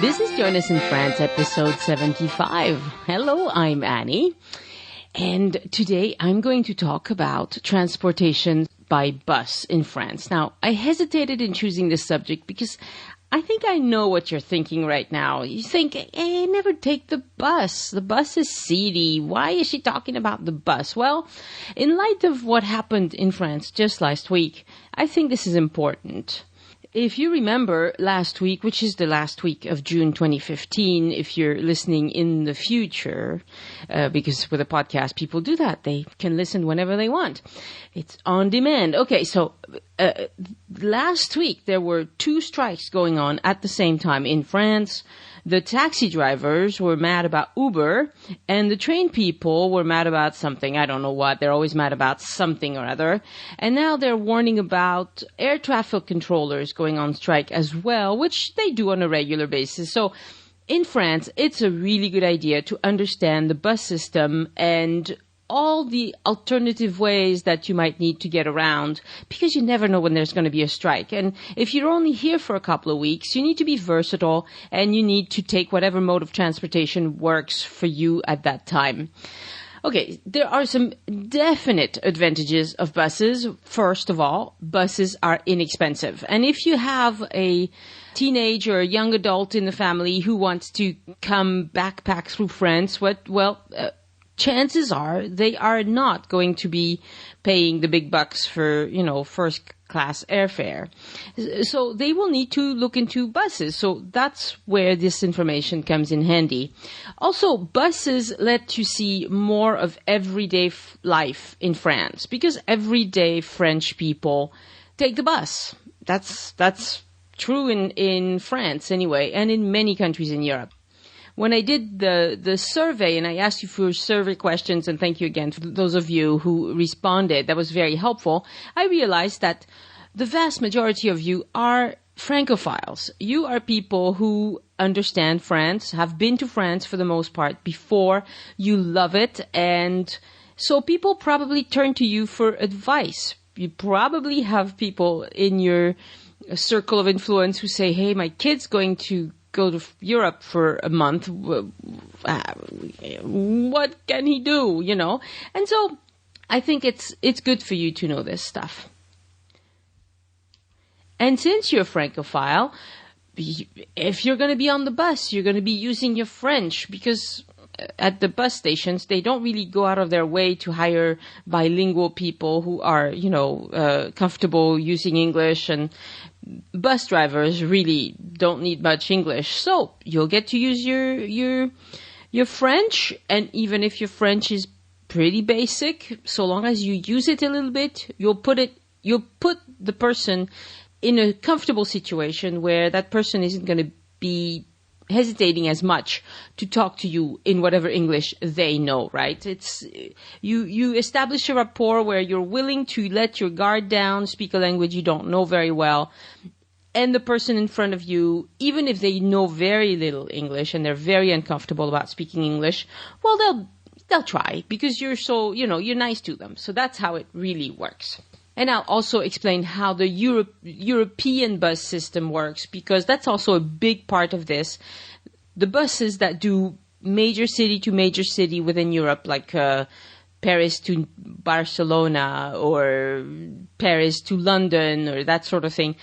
Business Journalists in France, episode 75. Hello, I'm Annie. And today I'm going to talk about transportation by bus in France. Now, I hesitated in choosing this subject because I think I know what you're thinking right now. You think, hey, never take the bus. The bus is seedy. Why is she talking about the bus? Well, in light of what happened in France just last week, I think this is important. If you remember last week, which is the last week of June 2015, if you're listening in the future, because with a podcast, people do that. They can listen whenever they want. It's on demand. Okay, so last week there were 2 strikes going on at the same time in France. The taxi drivers were mad about Uber, and the train people were mad about something. I don't know what. They're always mad about something or other. And now they're warning about air traffic controllers going on strike as well, which they do on a regular basis. So in France, it's a really good idea to understand the bus system and all the alternative ways that you might need to get around, because you never know when there's going to be a strike. And if you're only here for a couple of weeks, you need to be versatile and you need to take whatever mode of transportation works for you at that time. Okay, there are some definite advantages of buses. First of all, buses are inexpensive. And if you have a teenage or a young adult in the family who wants to come backpack through France, chances are they are not going to be paying the big bucks for, first class airfare. So they will need to look into buses. So that's where this information comes in handy. Also, buses let you see more of everyday life in France, because everyday French people take the bus. That's true in France anyway, and in many countries in Europe. When I did the survey, and I asked you for survey questions, and thank you again for those of you who responded, that was very helpful, I realized that the vast majority of you are Francophiles. You are people who understand France, have been to France for the most part before, you love it, and so people probably turn to you for advice. You probably have people in your circle of influence who say, hey, my kid's going to go to Europe for a month. What can he do, And so I think it's good for you to know this stuff. And since you're a Francophile, if you're going to be on the bus, you're going to be using your French, because at the bus stations, they don't really go out of their way to hire bilingual people who are, comfortable using English, and bus drivers really don't need much English. So you'll get to use your French, and even if your French is pretty basic, so long as you use it a little bit, you'll put the person in a comfortable situation where that person isn't going to be hesitating as much to talk to you in whatever English they know, right? It's you establish a rapport where you're willing to let your guard down, speak a language you don't know very well, and the person in front of you, even if they know very little English and they're very uncomfortable about speaking English, well, they'll try, because you're so, you're nice to them. So that's how it really works. And I'll also explain how the European bus system works, because that's also a big part of this. The buses that do major city to major city within Europe, like Paris to Barcelona or Paris to London or that sort of thing,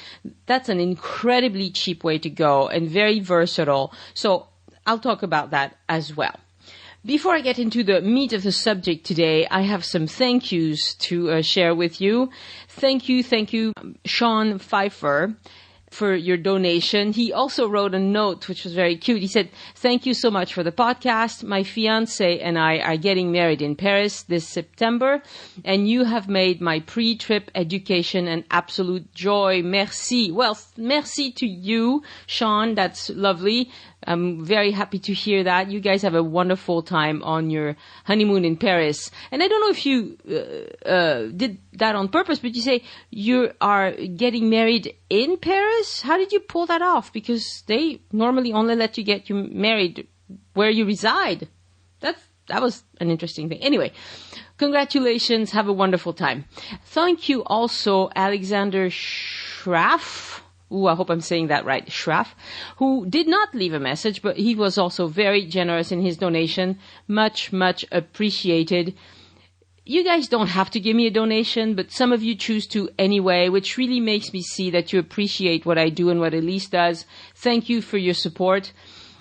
that's an incredibly cheap way to go and very versatile. So I'll talk about that as well. Before I get into the meat of the subject today, I have some thank yous to share with you. Thank you, Sean Pfeiffer, for your donation. He also wrote a note, which was very cute. He said, "Thank you so much for the podcast. My fiancé and I are getting married in Paris this September, and you have made my pre-trip education an absolute joy. Merci." Well, merci to you, Sean. That's lovely. I'm very happy to hear that. You guys have a wonderful time on your honeymoon in Paris. And I don't know if you did that on purpose, but you say you are getting married in Paris? How did you pull that off? Because they normally only let you get married where you reside. That was an interesting thing. Anyway, congratulations. Have a wonderful time. Thank you also, Alexander Schraff. I hope I'm saying that right, Schraff, who did not leave a message, but he was also very generous in his donation. Much, much appreciated. You guys don't have to give me a donation, but some of you choose to anyway, which really makes me see that you appreciate what I do and what Elise does. Thank you for your support.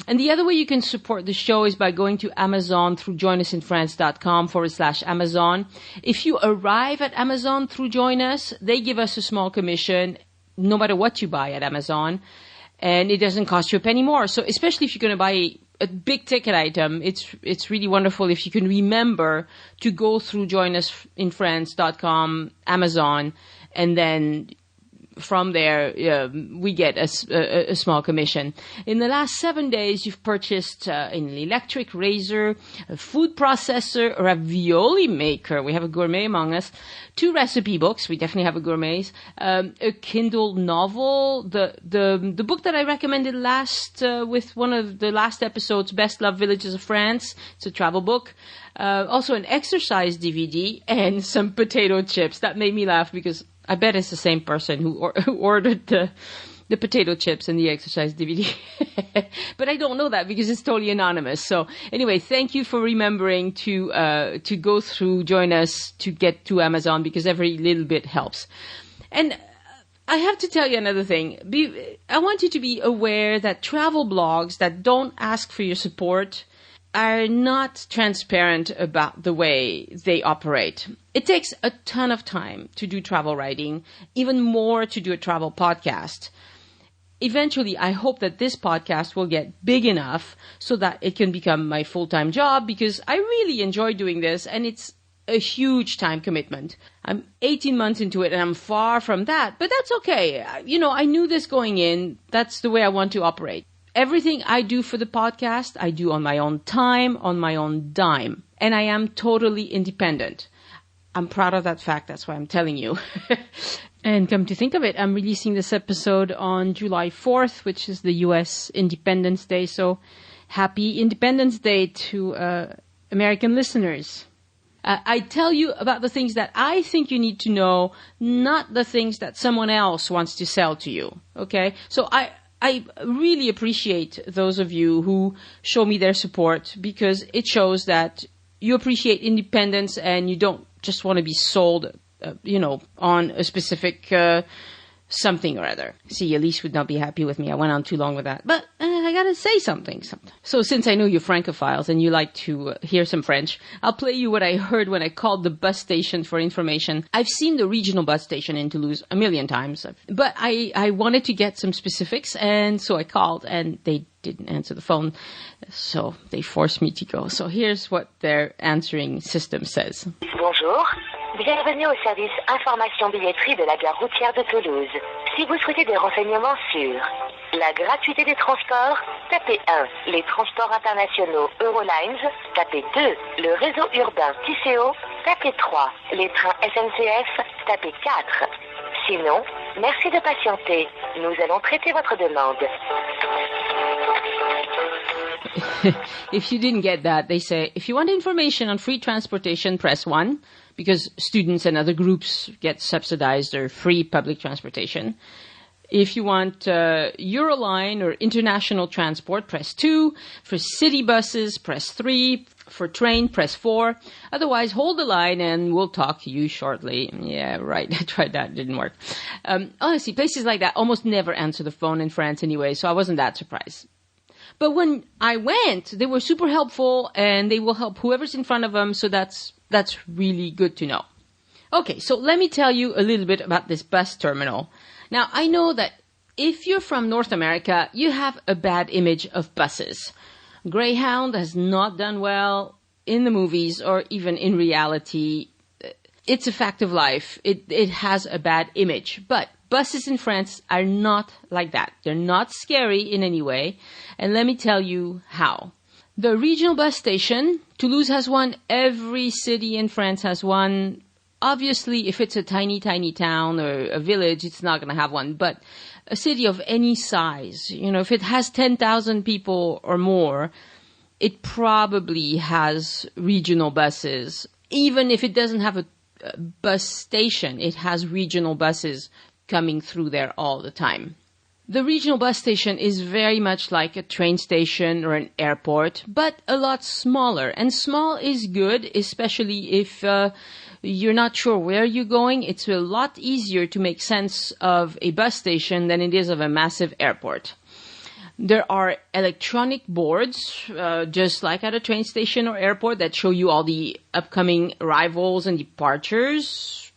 And the other way you can support the show is by going to Amazon through joinusinfrance.com/Amazon. If you arrive at Amazon through Join Us, they give us a small commission no matter what you buy at Amazon. And it doesn't cost you a penny more. So especially if you're going to buy a big ticket item, it's really wonderful if you can remember to go through joinusinfrance.com, Amazon, and then from there, we get a small commission. In the last 7 days, you've purchased an electric razor, a food processor, or a ravioli maker. We have a gourmet among us. 2 recipe books. We definitely have a gourmets. A Kindle novel. The book that I recommended with one of the last episodes, Best Loved Villages of France. It's a travel book. Also an exercise DVD and some potato chips. That made me laugh because I bet it's the same person who ordered the potato chips and the exercise DVD. But I don't know that because it's totally anonymous. So anyway, thank you for remembering to go through Join Us to get to Amazon because every little bit helps. And I have to tell you another thing. I want you to be aware that travel blogs that don't ask for your support are not transparent about the way they operate. It takes a ton of time to do travel writing, even more to do a travel podcast. Eventually, I hope that this podcast will get big enough so that it can become my full-time job because I really enjoy doing this and it's a huge time commitment. I'm 18 months into it and I'm far from that, but that's okay. I knew this going in. That's the way I want to operate. Everything I do for the podcast, I do on my own time, on my own dime. And I am totally independent. I'm proud of that fact. That's why I'm telling you. And come to think of it, I'm releasing this episode on July 4th, which is the U.S. Independence Day. So happy Independence Day to American listeners. I tell you about the things that I think you need to know, not the things that someone else wants to sell to you. Okay? So I really appreciate those of you who show me their support because it shows that you appreciate independence and you don't just want to be sold, on a specific something or other. See, Elise would not be happy with me. I went on too long with that. But I got to say something. So since I know you're Francophiles and you like to hear some French, I'll play you what I heard when I called the bus station for information. I've seen the regional bus station in Toulouse a million times, but I wanted to get some specifics, and so I called, and they didn't answer the phone, so they forced me to go. So here's what their answering system says. Bonjour. Bienvenue au service information billetterie de la gare routière de Toulouse. Si vous souhaitez des renseignements sur la gratuité des transports, tapez 1. Les transports internationaux Eurolines, tapez 2. Le réseau urbain TCO, tapez 3. Les trains SNCF, tapez 4. Sinon, merci de patienter. Nous allons traiter votre demande. If you didn't get that, they say, if you want information on free transportation, press 1, because students and other groups get subsidized or free public transportation. If you want Euroline or international transport, press 2. For city buses, press 3. For train, press 4. Otherwise, hold the line and we'll talk to you shortly. Yeah, right. I tried that. It didn't work. Honestly, places like that almost never answer the phone in France anyway, so I wasn't that surprised. But when I went, they were super helpful and they will help whoever's in front of them, so that's really good to know. Okay, so let me tell you a little bit about this bus terminal. Now, I know that if you're from North America, you have a bad image of buses. Greyhound has not done well in the movies or even in reality. It's a fact of life. It has a bad image. But buses in France are not like that. They're not scary in any way. And let me tell you how. The regional bus station, Toulouse has one. Every city in France has one. Obviously, if it's a tiny, tiny town or a village, it's not going to have one. But a city of any size, if it has 10,000 people or more, it probably has regional buses. Even if it doesn't have a bus station, it has regional buses coming through there all the time. The regional bus station is very much like a train station or an airport, but a lot smaller. And small is good, especially if you're not sure where you're going. It's a lot easier to make sense of a bus station than it is of a massive airport. There are electronic boards, just like at a train station or airport, that show you all the upcoming arrivals and departures.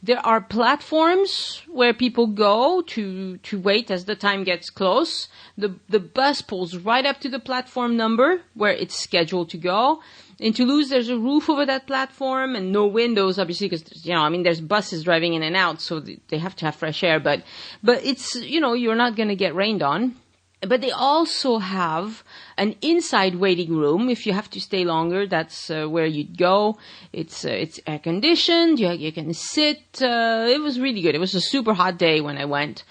There are platforms where people go to wait as the time gets close. The bus pulls right up to the platform number where it's scheduled to go. In Toulouse, there's a roof over that platform and no windows, obviously, because, there's buses driving in and out, so they have to have fresh air. But it's, you're not going to get rained on. But they also have an inside waiting room. If you have to stay longer, that's where you'd go. It's air conditioned. You can sit. It was really good. It was a super hot day when I went.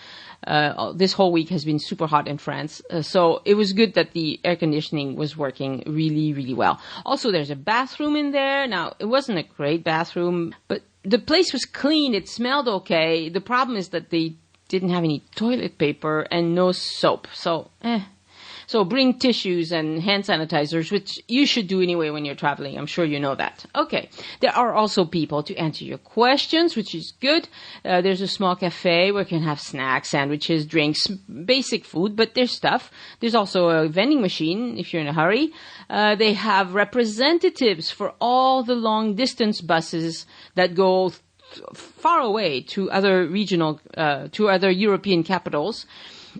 This whole week has been super hot in France. So it was good that the air conditioning was working really, really well. Also, there's a bathroom in there. Now, it wasn't a great bathroom, but the place was clean. It smelled okay. The problem is that they didn't have any toilet paper and no soap. So bring tissues and hand sanitizers, which you should do anyway when you're traveling. I'm sure you know that. Okay. There are also people to answer your questions, which is good. There's a small cafe where you can have snacks, sandwiches, drinks, basic food, but there's stuff. There's also a vending machine if you're in a hurry. They have representatives for all the long distance buses that go far away to other to other European capitals,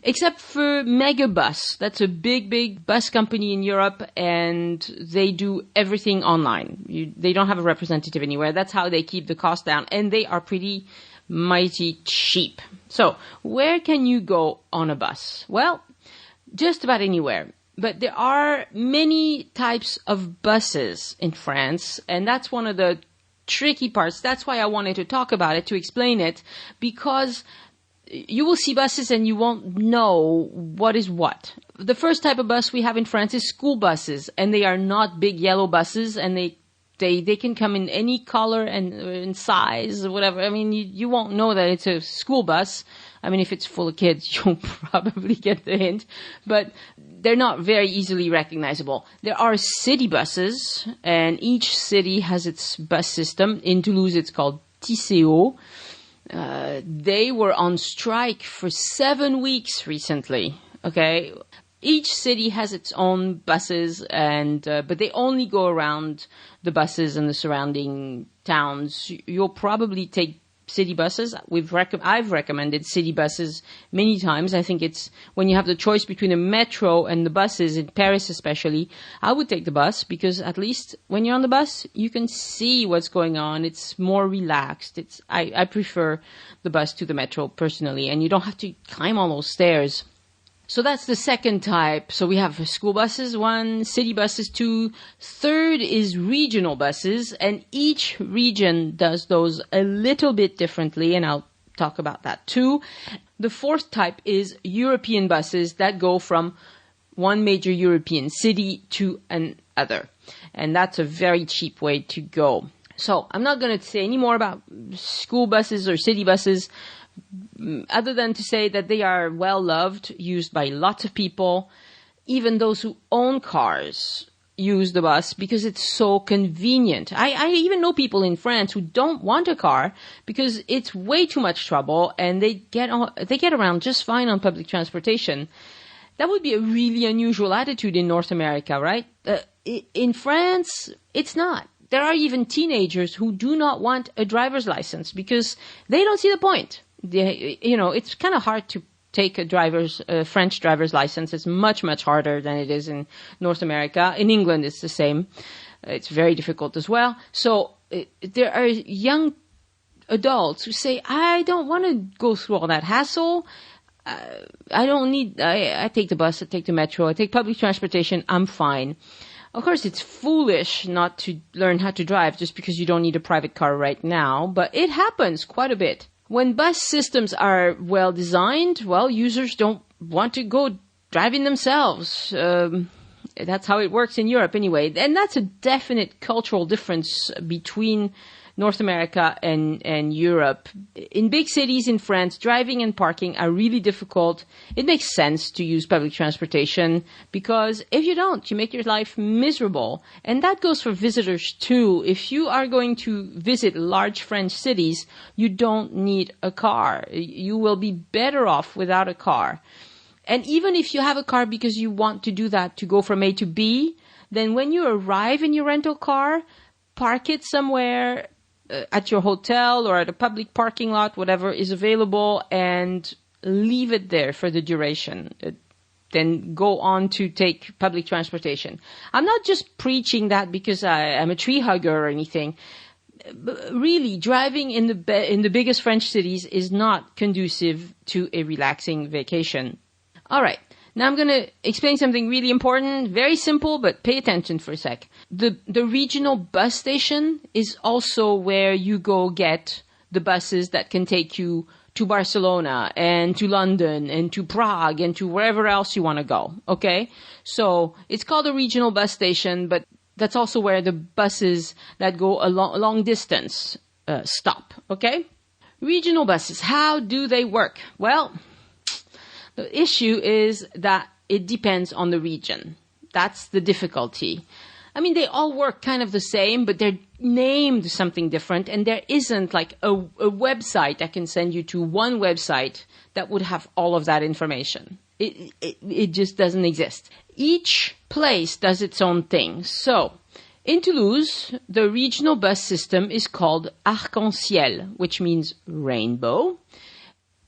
except for Megabus. That's a big bus company in Europe, and they do everything online. They don't have a representative anywhere. That's how they keep the cost down, and they are pretty mighty cheap. So, where can you go on a bus? Well, just about anywhere. But there are many types of buses in France, and that's one of the tricky parts. That's why I wanted to talk about it, to explain it, because you will see buses and you won't know what is what. The first type of bus we have in France is school buses, and they are not big yellow buses, and they can come in any color and size or whatever. I mean, you won't know that it's a school bus. I mean, if it's full of kids, you'll probably get the hint, but they're not very easily recognizable. There are city buses, and each city has its bus system. In Toulouse, it's called TCO. They were on strike for 7 weeks recently. Okay. Each city has its own buses, but they only go around the buses in the surrounding towns. You'll probably take city buses. I've recommended city buses many times. I think it's when you have the choice between a metro and the buses in Paris, especially, I would take the bus, because at least when you're on the bus, you can see what's going on. It's more relaxed. I prefer the bus to the metro personally, and you don't have to climb all those stairs. So that's the second type. So we have school buses, 1, city buses, 2. Third is regional buses, and each region does those a little bit differently, and I'll talk about that too. The fourth type is European buses that go from one major European city to another, and that's a very cheap way to go. So I'm not going to say any more about school buses or city buses, other than to say that they are well loved, used by lots of people. Even those who own cars use the bus because it's so convenient. I even know people in France who don't want a car because it's way too much trouble, and they get around just fine on public transportation. That would be a really unusual attitude in North America, right? In France, it's not. There are even teenagers who do not want a driver's license because they don't see the point. It's kind of hard to take a French driver's license. It's much, much harder than it is in North America. In England, it's the same. It's very difficult as well. So there are young adults who say, I don't want to go through all that hassle. I take the bus, I take the metro, I take public transportation, I'm fine. Of course, it's foolish not to learn how to drive just because you don't need a private car right now, but it happens quite a bit. When bus systems are well designed, users don't want to go driving themselves. That's how it works in Europe anyway. And that's a definite cultural difference between North America and Europe. In big cities in France, driving and parking are really difficult. It makes sense to use public transportation because if you don't, you make your life miserable. And that goes for visitors too. If you are going to visit large French cities, you don't need a car. You will be better off without a car. And even if you have a car because you want to do that, to go from A to B, then when you arrive in your rental car, park it somewhere at your hotel or at a public parking lot, whatever is available, and leave it there for the duration. Then go on to take public transportation. I'm not just preaching that because I'm a tree hugger or anything. But really, driving in the biggest French cities is not conducive to a relaxing vacation. All right. Now I'm going to explain something really important, very simple, but pay attention for a sec. The regional bus station is also where you go get the buses that can take you to Barcelona and to London and to Prague and to wherever else you want to go, okay? So it's called a regional bus station, but that's also where the buses that go a long distance stop, okay? Regional buses, how do they work? Well, the issue is that it depends on the region. That's the difficulty. I mean, they all work kind of the same, but they're named something different, and there isn't like a website I can send you to, one website that would have all of that information. It just doesn't exist. Each place does its own thing. So, in Toulouse, the regional bus system is called Arc-en-Ciel, which means rainbow.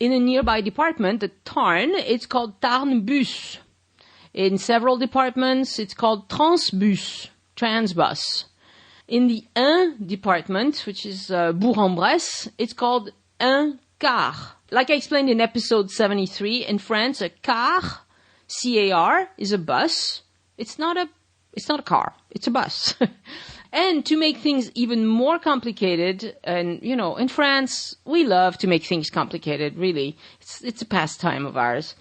In a nearby department, the Tarn, it's called Tarnbus. In several departments, it's called Transbus, Transbus. In the Ain department, which is Bourg-en-Bresse, it's called un car. Like I explained in episode 73, in France, a car, C-A-R, is a bus. It's not a car, it's a bus. And to make things even more complicated, and, you know, in France, we love to make things complicated, really. It's a pastime of ours.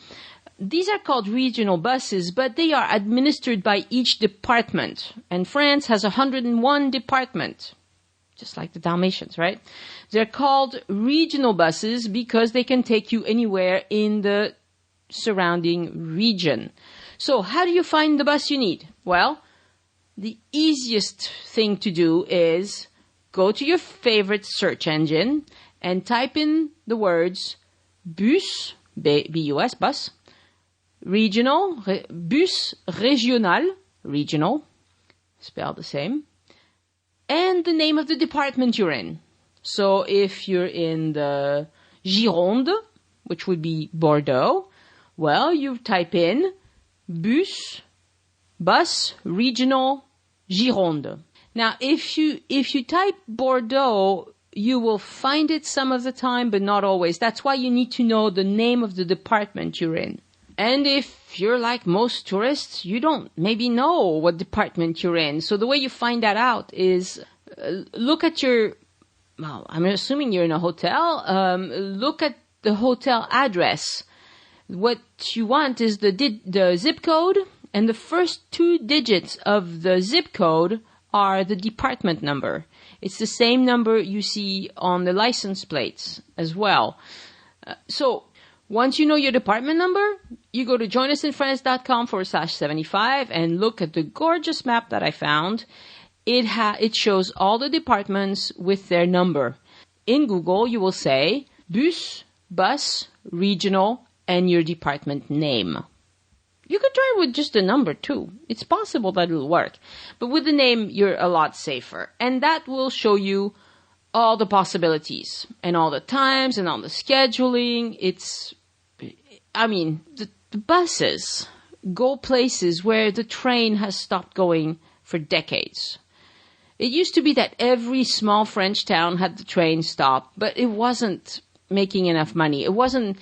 These are called regional buses, but they are administered by each department. And France has 101 departments, just like the Dalmatians, right? They're called regional buses because they can take you anywhere in the surrounding region. So how do you find the bus you need? Well, the easiest thing to do is go to your favorite search engine and type in the words bus, B-U-S, bus, regional, bus régional, regional, spelled the same, and the name of the department you're in. So if you're in the Gironde, which would be Bordeaux, well, you type in bus, regional, Gironde. Now, if you type Bordeaux, you will find it some of the time, but not always. That's why you need to know the name of the department you're in. And if you're like most tourists, you don't maybe know what department you're in. So the way you find that out is look at well, I'm assuming you're in a hotel. Look at the hotel address. What you want is the zip code, and the first 2 digits of the zip code are the department number. It's the same number you see on the license plates as well. So once you know your department number, you go to joinusinfrance.com/75 and look at the gorgeous map that I found. It shows all the departments with their number. In Google, you will say bus, regional, and your department name. You could try with just a number too. It's possible that it'll work. But with the name, you're a lot safer. And that will show you all the possibilities and all the times and all the scheduling. The buses go places where the train has stopped going for decades. It used to be that every small French town had the train stop, but it wasn't making enough money. It wasn't,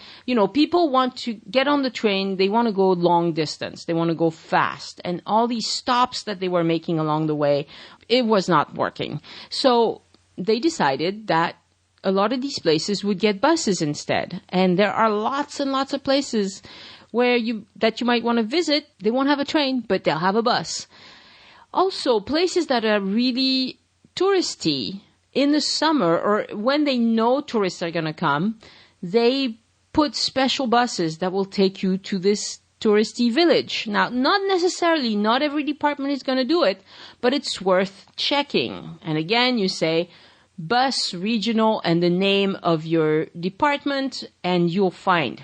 people want to get on the train. They want to go long distance. They want to go fast. And all these stops that they were making along the way, it was not working. So they decided that a lot of these places would get buses instead. And there are lots and lots of places that you might want to visit. They won't have a train, but they'll have a bus. Also, places that are really touristy, in the summer, or when they know tourists are going to come, they put special buses that will take you to this touristy village. Now, not every department is going to do it, but it's worth checking. And again, you say bus, regional, and the name of your department, and you'll find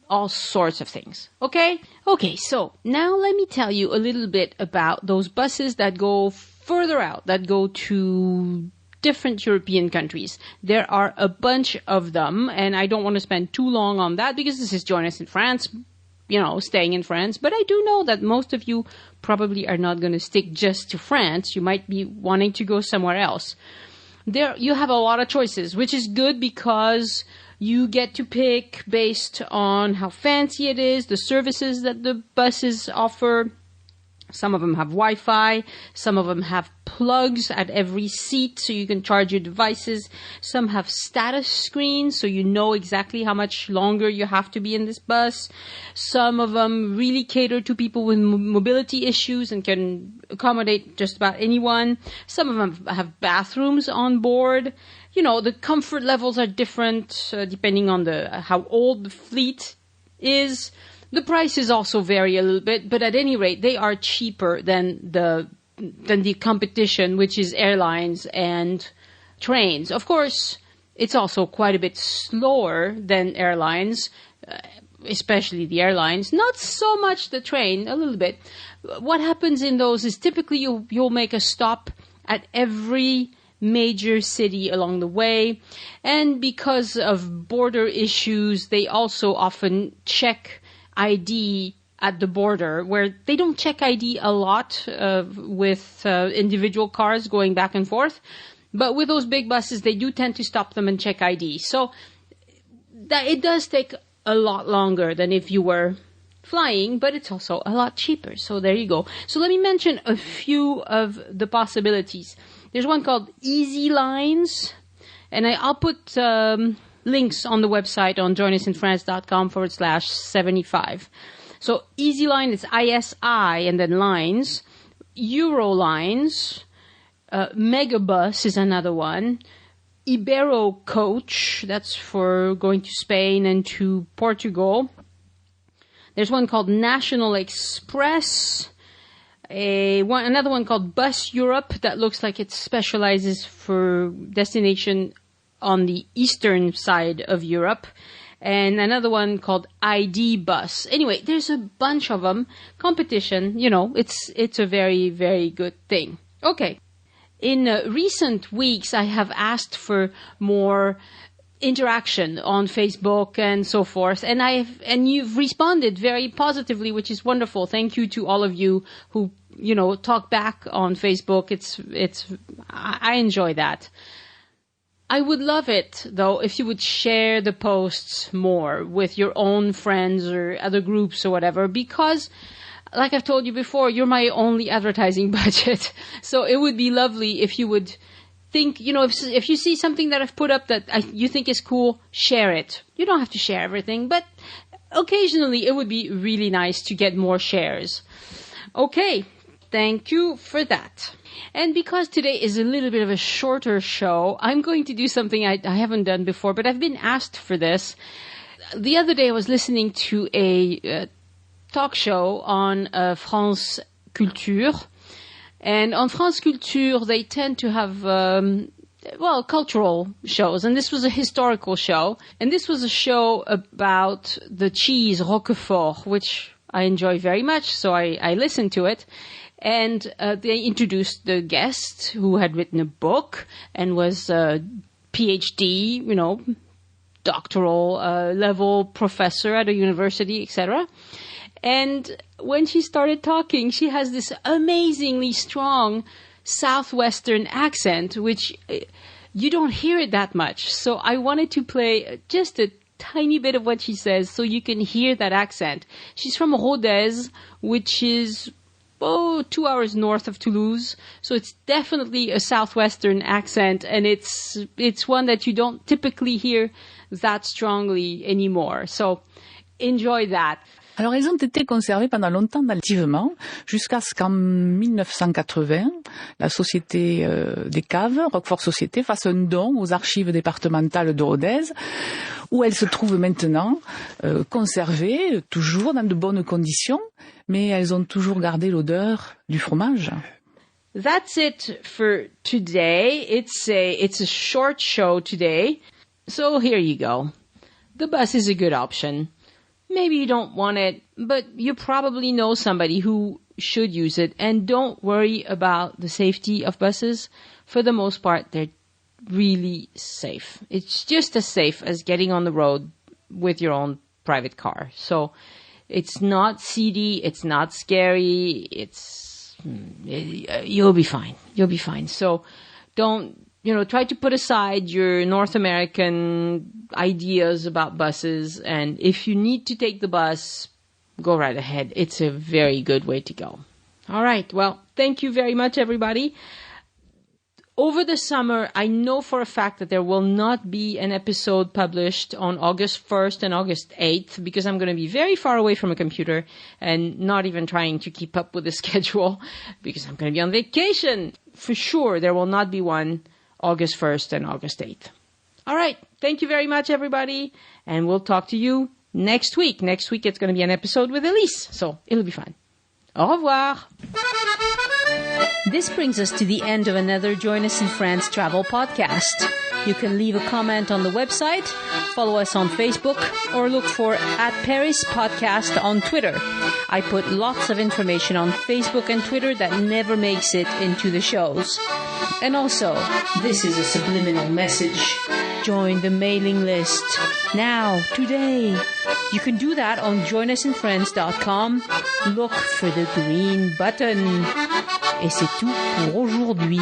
all sorts of things. Okay? Okay, so now let me tell you a little bit about those buses that go further out, that go to different European countries. There are a bunch of them, and I don't want to spend too long on that because this is Join Us in France, staying in France. But I do know that most of you probably are not going to stick just to France. You might be wanting to go somewhere else. There, you have a lot of choices, which is good because you get to pick based on how fancy it is, the services that the buses offer. Some of them have Wi-Fi. Some of them have plugs at every seat so you can charge your devices. Some have status screens so you know exactly how much longer you have to be in this bus. Some of them really cater to people with mobility issues and can accommodate just about anyone. Some of them have bathrooms on board. The comfort levels are different depending on how old the fleet is. The prices also vary a little bit, but at any rate, they are cheaper than the competition, which is airlines and trains. Of course, it's also quite a bit slower than airlines, especially the airlines. Not so much the train, a little bit. What happens in those is typically you'll make a stop at every major city along the way, and because of border issues, they also often check ID at the border, where they don't check ID a lot with individual cars going back and forth. But with those big buses, they do tend to stop them and check ID. So that it does take a lot longer than if you were flying, but it's also a lot cheaper. So there you go. So let me mention a few of the possibilities. There's one called Easy Lines, and I'll put links on the website on joinusinfrance.com/75. So Easy Line is ISI and then lines. Eurolines. Megabus is another one. Ibero Coach, that's for going to Spain and to Portugal. There's one called National Express. Another one called Bus Europe that looks like it specializes for destination on the eastern side of Europe. And another one called ID Bus. Anyway, there's a bunch of them. Competition, it's a very, very good thing. Okay. In recent weeks, I have asked for more interaction on Facebook and so forth, and you've responded very positively, which is wonderful. Thank you to all of you who talk back on Facebook. I enjoy that. I would love it, though, if you would share the posts more with your own friends or other groups or whatever, because, like I've told you before, you're my only advertising budget. So it would be lovely if you would think, if you see something that I've put up that you think is cool, share it. You don't have to share everything, but occasionally it would be really nice to get more shares. Okay, thank you for that. And because today is a little bit of a shorter show, I'm going to do something I haven't done before, but I've been asked for this. The other day I was listening to a talk show on France Culture. And on France Culture, they tend to have, cultural shows. And this was a historical show. And this was a show about the cheese Roquefort, which I enjoy very much. So I listened to it. And they introduced the guest who had written a book and was a PhD, doctoral level professor at a university, etc. And when she started talking, she has this amazingly strong southwestern accent, which you don't hear it that much. So I wanted to play just a tiny bit of what she says so you can hear that accent. She's from Rodez, which is 2 hours north of Toulouse. So it's definitely a southwestern accent, and it's one that you don't typically hear that strongly anymore. So enjoy that. Alors, elles ont été conservées pendant longtemps activement, jusqu'à ce qu'en 1980, la société des caves, Roquefort Société, fasse un don aux archives départementales de Rodez, où elles se trouvent maintenant conservées, toujours dans de bonnes conditions, mais elles ont toujours gardé l'odeur du fromage. That's it for today. It's a short show today. So here you go. The bus is a good option. Maybe you don't want it, but you probably know somebody who should use it. And don't worry about the safety of buses. For the most part, they're really safe. It's just as safe as getting on the road with your own private car. So it's not seedy, it's not scary, you'll be fine. You'll be fine. So don't, try to put aside your North American ideas about buses. And if you need to take the bus, go right ahead. It's a very good way to go. All right. Well, thank you very much, everybody. Over the summer, I know for a fact that there will not be an episode published on August 1st and August 8th because I'm going to be very far away from a computer and not even trying to keep up with the schedule because I'm going to be on vacation. For sure, there will not be one August 1st and August 8th. All right. Thank you very much, everybody. And we'll talk to you next week. Next week, it's going to be an episode with Elise. So it'll be fun. Au revoir. This brings us to the end of another Join Us in France travel podcast. You can leave a comment on the website, follow us on Facebook, or look for @ParisPodcast on Twitter. I put lots of information on Facebook and Twitter that never makes it into the shows. And also, this is a subliminal message. Join the mailing list. Now, today. You can do that on joinusinfriends.com. Look for the green button. Et c'est tout pour aujourd'hui.